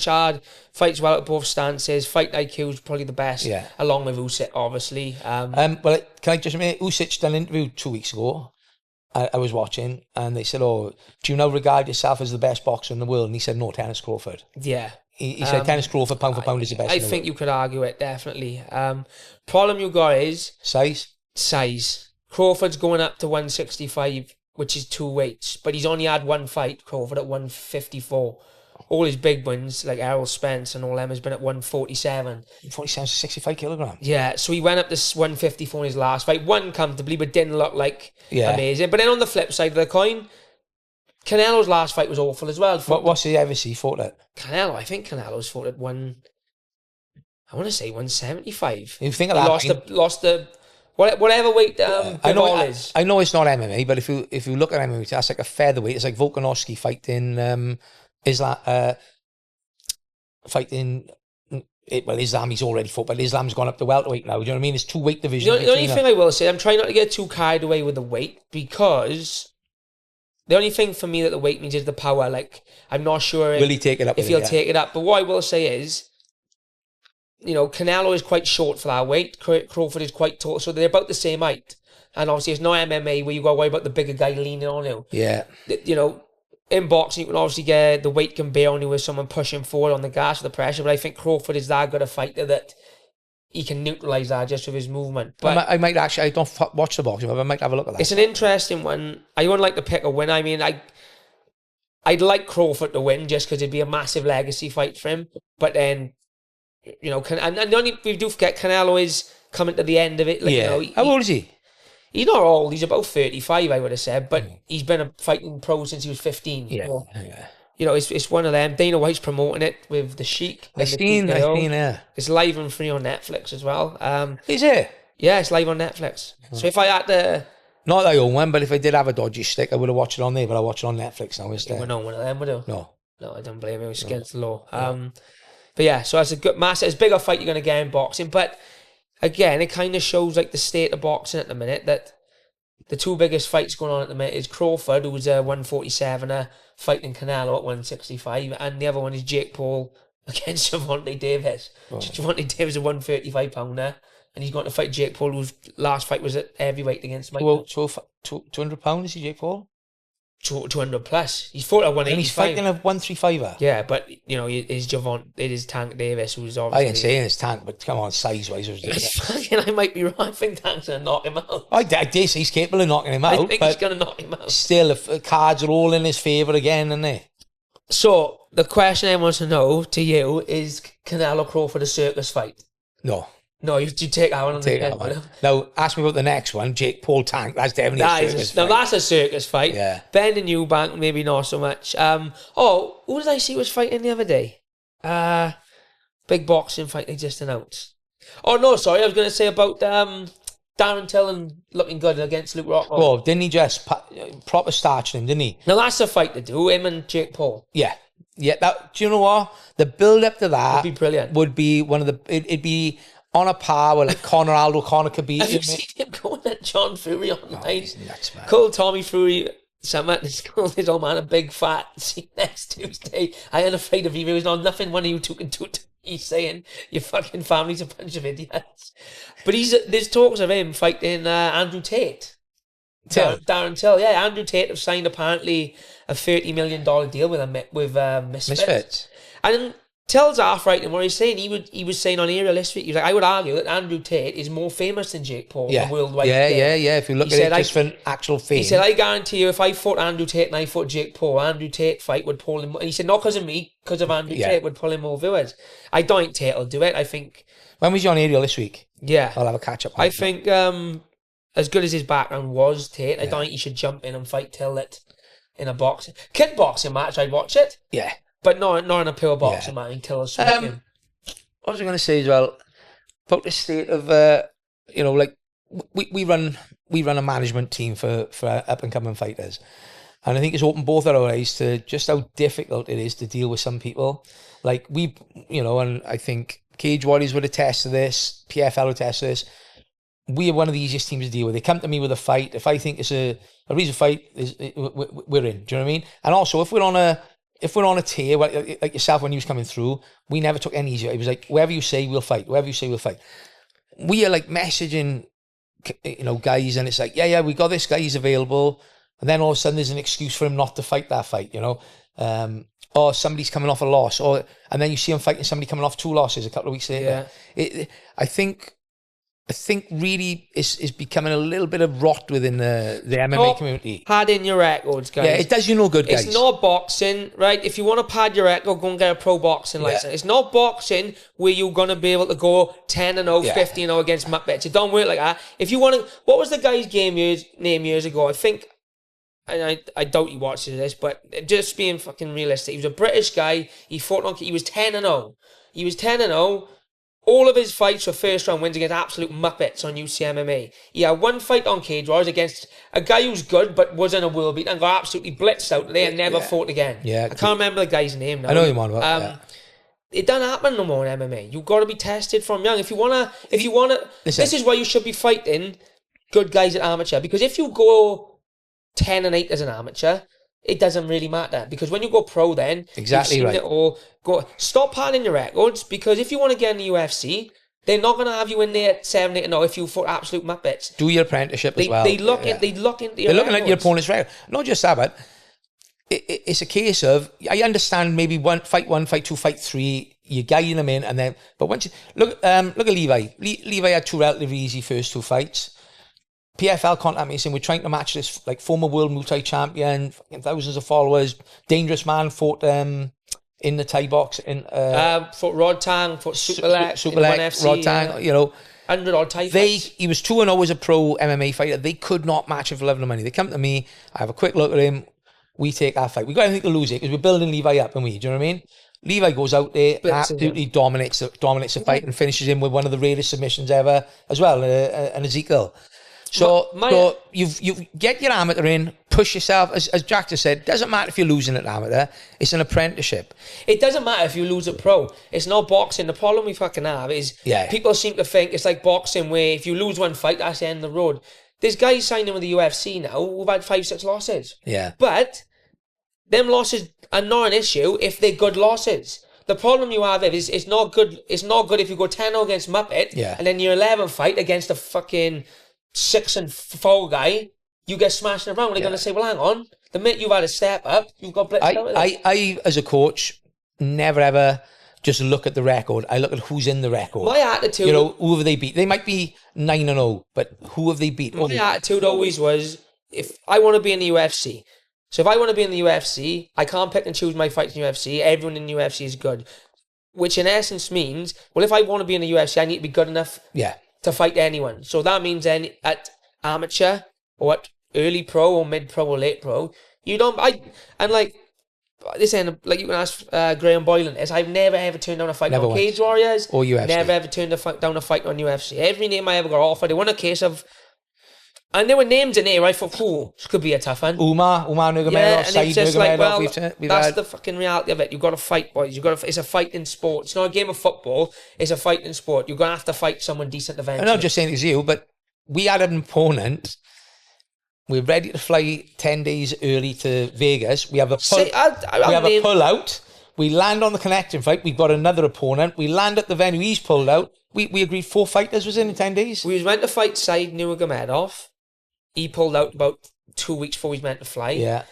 hard, fights well at both stances. Fight IQ is probably the best, along with Usyk, obviously. Well, can I just admit, Usyk done an interview 2 weeks ago. I was watching, and they said, "Oh, do you now regard yourself as the best boxer in the world?" And he said, "No, Tennis Crawford." Yeah. He said Tennis Crawford, pound for pound, is the best. I think you could argue it, definitely. Problem you got is size. Crawford's going up to 165, which is 2 weights, but he's only had 1 fight. Crawford at 154. All his big wins, like Errol Spence and all them, has been at 147. 47 to 65 kilograms. Yeah, so he went up to 154 in his last fight. Won comfortably, but didn't look like amazing. But then on the flip side of the coin, Canelo's last fight was awful as well. What's the ever he fought at? I think Canelo's fought at 175. You think of that? Lost the whatever weight is. I know it's not MMA, but if you look at MMA, that's like a featherweight. It's like Volkanovski fighting Islam he's already fought, but Islam's gone up to welterweight now. Do you know what I mean? It's 2-weight division. The only thing I will say, I'm trying not to get too carried away with the weight because The only thing for me that the weight means is the power. Like, I'm not sure Will he take it up? if he'll take it up. But what I will say is, you know, Canelo is quite short for that weight. Crawford is quite tall. So they're about the same height. And obviously, it's not MMA where you got to worry about the bigger guy leaning on you. Yeah. You know, in boxing, you can obviously get the weight can bear on you with someone pushing forward on the gas with the pressure. But I think Crawford is that good a fighter that he can neutralise that just with his movement. But I might actually, I don't watch the boxing, but I might have a look at that. It's an interesting one. I wouldn't like to pick a winner. I mean, I'd like Crawford to win just because it'd be a massive legacy fight for him. But then, you know, and the only, we do forget, Canelo is coming to the end of it. Like, yeah. You know, How old is he? He's not old. He's about 35, I would have said. But he's been a fighting pro since he was 15. Yeah. So, you know, it's one of them. Dana White's promoting it with the Sheik. I've seen, yeah. It's live and free on Netflix as well. Is it? Yeah, it's live on Netflix. So if I had to... Not that I own one, but if I did have a dodgy stick, I would have watched it on there, but I watch it on Netflix now instead. We're not one of them, would you? No. No, I don't blame him. It's against the law. But yeah, so that's a good massive. It's a bigger fight you're going to get in boxing. But again, it kind of shows like the state of boxing at the minute, that the two biggest fights going on at the minute is Crawford, who's a 147er, fighting Canelo at 165, and the other one is Jake Paul against Gervonta Davis. Gervonta Davis is a 135 pounder, and he's going to fight Jake Paul, whose last fight was at heavyweight against Mike. Well, £200 is he, Jake Paul? 200 plus. He's fought at 185. And he's fighting a 135er. Yeah, but you know, it is Tank Davis, who's I obviously... ain't saying it's Tank, but come on, size-wise. I might be wrong. I think Tank's going to knock him out. I dare say he's capable of knocking him out. I think he's going to knock him out. Still, the cards are all in his favour again, aren't they? So, the question I want to know to you is, Canelo Crawford a circus fight? No. No, you take that one on the head. One. Now, ask me about the next one, Jake Paul Tank. That's definitely a circus fight. Now, that's a circus fight. Yeah. Ben and Eubank, maybe not so much. Who did I see was fighting the other day? Big boxing fight they just announced. Oh, no, sorry. I was going to say about Darren Till looking good against Luke Rockhold. Oh, didn't he just proper starch him, didn't he? Now, that's a fight to do, him and Jake Paul. Yeah. Yeah, do you know what? The build-up to that... Would be brilliant. Would be one of the... It'd be... on a par with like Conor Khabib. Have you seen him going at John Fury online? Oh, he's nuts, man. Called Tommy Fury, called his old man a big fat. See, next Tuesday, I ain't afraid of you. There's not nothing one of you two can do to me. He's saying your fucking family's a bunch of idiots. But there's talks of him fighting Andrew Tate. Darren Till, yeah. Andrew Tate have signed apparently a $30 million deal with Misfits. And Till's half right in what he's saying. He was saying on Aerial this week, he was like, I would argue that Andrew Tate is more famous than Jake Paul worldwide. Yeah. If you look at it just for actual fame. He said, I guarantee you, if I fought Andrew Tate and I fought Jake Paul, Andrew Tate fight would pull him. And he said, not because of me, because of Andrew Tate would pull in more viewers. I don't think Tate will do it. I think. When was he on Aerial this week? Yeah. I'll have a catch up. I think as good as his background was, Tate, I don't think he should jump in and fight Till in a kickboxing match. I'd watch it. Yeah. But not in a pure boxing match until it's swinging. What was I going to say as well about the state of like we run a management team for up and coming fighters, and I think it's opened both our eyes to just how difficult it is to deal with some people. Like and I think Cage Warriors would attest to this, PFL would attest to this. We are one of the easiest teams to deal with. They come to me with a fight. If I think it's a reason fight, we're in. Do you know what I mean? And also, if we're on a tier, like yourself when you was coming through, we never took any easier. It was like, wherever you say, we'll fight. Wherever you say, we'll fight. We are like messaging, guys, and it's like, yeah, we got this guy, he's available. And then all of a sudden there's an excuse for him not to fight that fight, or somebody's coming off a loss, and then you see him fighting somebody coming off 2 losses a couple of weeks later. Yeah. I think really is becoming a little bit of rot within the MMA community. Pad in your records, guys. Yeah, it does you no good, guys. It's not boxing, right? If you want to pad your record, go and get a pro boxing license. It's not boxing where you're going to be able to go 10-0, 15-0 against Muppets. It don't work like that. If you want to... What was the guy's name years ago? I think... And I doubt he watches this, but just being fucking realistic, he was a British guy. He fought on... He was 10-0. He was 10-0. All of his fights were first round wins against absolute Muppets on UCMMA. He had one fight on Cage Warriors against a guy who's good but wasn't a world beat and got absolutely blitzed out there and never fought again. Yeah, I can't remember the guy's name now. I know you're on about. It doesn't happen no more in MMA. You've got to be tested from young. If you wanna, this is why you should be fighting good guys at amateur. Because if you go 10-8 as an amateur, it doesn't really matter, because when you go pro, then Exactly you've seen right. it all. Stop padding your records, because if you want to get in the UFC, they're not going to have you in there at 7-8-0 if you for absolute muppets. Do your apprenticeship as well. They look into your They're looking at your records. opponent's record. Not just that, but it's a case of, I understand maybe fight one, fight two, fight three, you're guiding them in, and then, but once you look at Levi. Levi had 2 relatively easy first 2 fights. PFL contacted me saying, we're trying to match this like former world Muay Thai champion, fucking thousands of followers, dangerous man, fought in the Thai box in Fought Rod Tang, fought Superlek, FC, Rod Tang, you know. 100 odd Thai fights. He was 2-0 as a pro MMA fighter. They could not match him for love of money. They come to me, I have a quick look at him, we take our fight. We got anything to lose it, because we're building Levi up, and do you know what I mean? Levi goes out there, absolutely dominates the fight, and finishes him with one of the rarest submissions ever as well, an Ezekiel. So you get your amateur in, push yourself, as Jack just said, doesn't matter if you're losing at amateur, it's an apprenticeship. It doesn't matter if you lose at pro. It's not boxing. The problem we fucking have is people seem to think it's like boxing, where if you lose one fight, that's the end of the road. There's guys signing with the UFC now who've had 5-6 losses. Yeah. But them losses are not an issue if they're good losses. The problem you have is it's not good. It's not good if you go 10-0 against Muppet, and then your 11th fight against a fucking 6-4 guy, you get smashed around. They're going to say, well, hang on, the minute you've had a step up, you've got blitzed out of it. I, as a coach, never ever just look at the record. I look at who's in the record. My attitude... You know, who have they beat? They might be 9-0, but who have they beat? My attitude always was, if I want to be in the UFC, so if I want to be in the UFC, I can't pick and choose my fights in the UFC. Everyone in the UFC is good. Which in essence means, well, if I want to be in the UFC, I need to be good enough to fight anyone. So that means then at amateur or at early pro or mid pro or late pro, you don't. This end, like you can ask Graham Boylan this, I've never ever turned down a fight on Cage Warriors or UFC. Never ever turned down a fight on UFC. Every name I ever got offered, it wasn't a case of. And there were names in there, I thought, this could be a tough one. Umar Nurmagomedov, and it's just like, well, that's had... the fucking reality of it. You've got to fight, boys. It's a fighting sport. It's not a game of football. It's a fighting sport. You're going to have to fight someone decent eventually. I'm not just saying it's you, but we had an opponent. We're ready to fly 10 days early to Vegas. We have a pull out. We land on the connection fight. We've got another opponent. We land at the venue. He's pulled out. We agreed 4 fighters was in 10 days. We went to fight Said Nurmagomedov. He pulled out about 2 weeks before he was meant to fly. Yeah.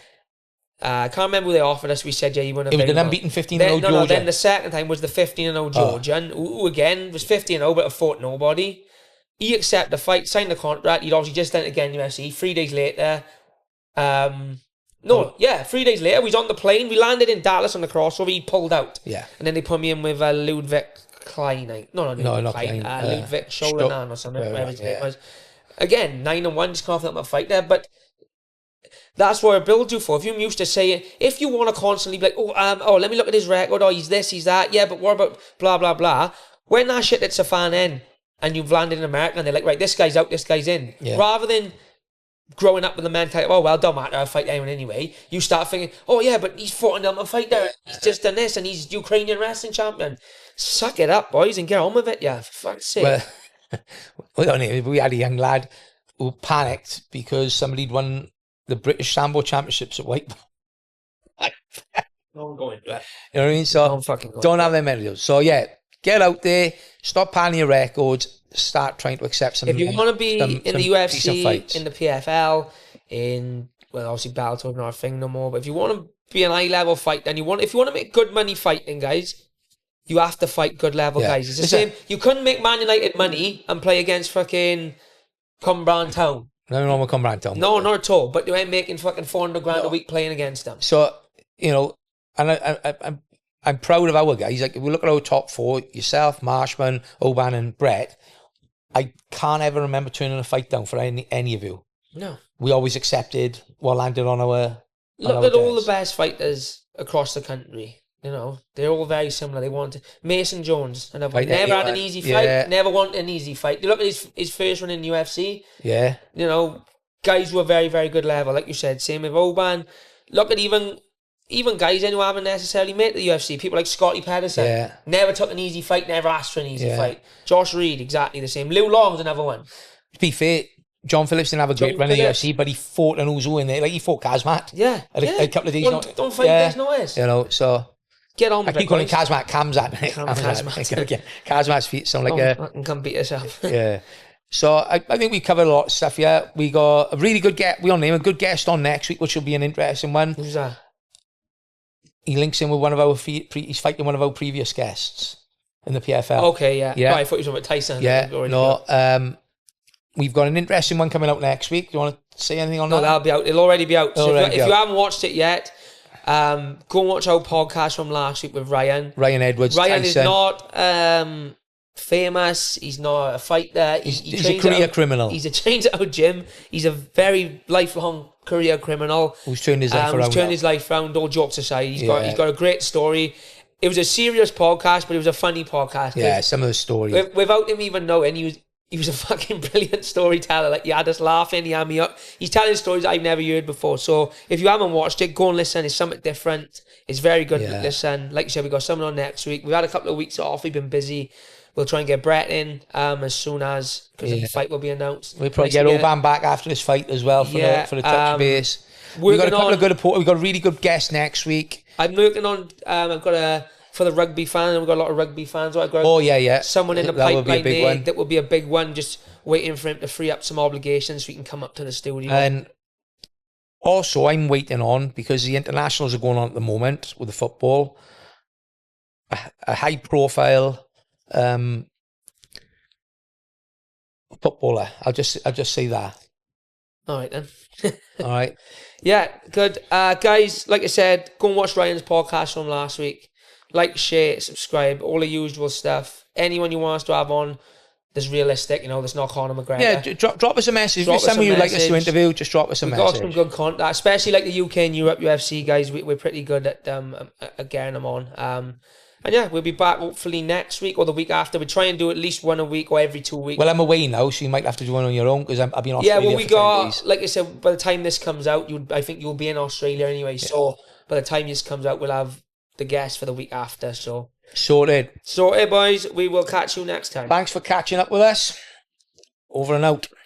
I can't remember who they offered us. We said, you want to. It was an unbeaten 15-0 Georgia. No, then the second time was the 15-0 Georgian, who again was 15-0 but fought nobody. He accepted the fight, signed the contract. He'd obviously just done it again in UFC. 3 days later, 3 days later, we was on the plane. We landed in Dallas on the crossover. He pulled out. Yeah. And then they put me in with Ludwig Klein. Not Klein. Ludwig Scholanan or something. Whatever his name was. Again, 9-1, just confident I'm a fight there, but that's what I build you for. If you're used to saying, if you want to constantly be like, let me look at his record, he's this, he's that, yeah, but what about blah, blah, blah. When that shit hits a fan end, and you've landed in America, and they're like, right, this guy's out, this guy's in. Yeah. Rather than growing up with the mentality, don't matter, I'll fight anyone anyway, you start thinking, but he's fought another fighter, he's just done this, and he's Ukrainian wrestling champion. Suck it up, boys, and get on with it, for fuck's sake. We had a young lad who panicked because somebody'd won the British Sambo Championships at White. No, I'm going to it. You know what I mean? So don't have them medals. So get out there, stop panning your records, start trying to accept some. If you want to be in the UFC, in the PFL, obviously Bellator's not a thing no more. But if you want to be an high level fight, if you want to make good money fighting, guys, you have to fight good level guys. It's the same. You couldn't make Man United money and play against fucking Cumbrian Town. Nothing wrong with Cumbrian Town. No, not at all. But you ain't making fucking 400 grand a week playing against them. So, and I'm proud of our guys. Like, if we look at our top 4, yourself, Marshman, Oban and Brett, I can't ever remember turning a fight down for any of you. No. We always accepted what landed on our... Look at all the best fighters across the country. You know, they're all very similar. They wanted Mason Jones, and never had an easy fight. Never wanted an easy fight. You look at his first run in UFC. Yeah. You know, guys were very, very good level, like you said. Same with Oban. Look at even guys who haven't necessarily made the UFC. People like Scotty Pedersen. Yeah. Never took an easy fight. Never asked for an easy fight. Josh Reed, exactly the same. Lou Long's another one. To be fair, John Phillips didn't have a great John run in the Phillips. UFC, but he fought an Uzo in there. Like, he fought Khamzat. Yeah. A couple of days. Don't fight days notice. You know, so... Get on I with it, keep calling guys. Khamzat. Khamzat's feet sound like a... Fucking come beat yourself. Yeah. So I think we covered a lot of stuff, yeah. We got a really good guest. We'll name a good guest on next week, which will be an interesting one. Who's that? He links in with one of our... he's fighting one of our previous guests in the PFL. Okay, yeah. Yeah. Oh, I thought you were talking about Tyson. Yeah, we've got an interesting one coming out next week. Do you want to say anything on that? No, that'll be out. It'll already be out. So if you out. haven't watched it yet, go and watch our podcast from last week with Ryan. Ryan Edwards. Ryan Tyson. is not famous. He's not a fighter. He's a career criminal. He's a trains at our gym. He's a very lifelong career criminal. Who's turned his life around. Who's turned his life around. All jokes aside, he's got a great story. It was a serious podcast, but it was a funny podcast. Yeah, some of the stories. Without him even knowing, he was a fucking brilliant storyteller. Like, he had us laughing, he had me up. He's telling stories I've never heard before. So if you haven't watched it, go and listen. It's something different. It's very good to listen. Like you said, we got someone on next week. We've had a couple of weeks off. We've been busy. We'll try and get Brett in as soon as, because the fight will be announced. We'll probably get Oban back after this fight as well for the touch base. We got a couple of good we got a really good guest next week. I'm working on. I've got for the rugby fans. We've got a lot of rugby fans. So I've got someone in the pipeline there that will be a big one. Just waiting for him to free up some obligations so he can come up to the studio. And also, I'm waiting on, because the internationals are going on at the moment with the football. A high profile footballer. I'll just say that. All right then. All right. Yeah, good. Guys, like I said, go and watch Ryan's podcast from last week. Like, share, subscribe, all the usual stuff. Anyone you want us to have on that's realistic, there's not Conor McGregor. Yeah, drop us a message. If someone you'd like us to interview, just drop us a message. We've got some good content, especially like the UK and Europe UFC guys. We're pretty good at getting them on. And yeah, we'll be back hopefully next week or the week after. We try and do at least one a week or every 2 weeks. Well, I'm away now, so you might have to do one on your own, because I've been in Australia. Yeah, well, we for got 10 days. like I said, by the time this comes out, I think you'll be in Australia anyway. Yeah. So by the time this comes out, we'll have the guest for the week after. So sorted, boys. We will catch you next time. Thanks for catching up with us. Over and out.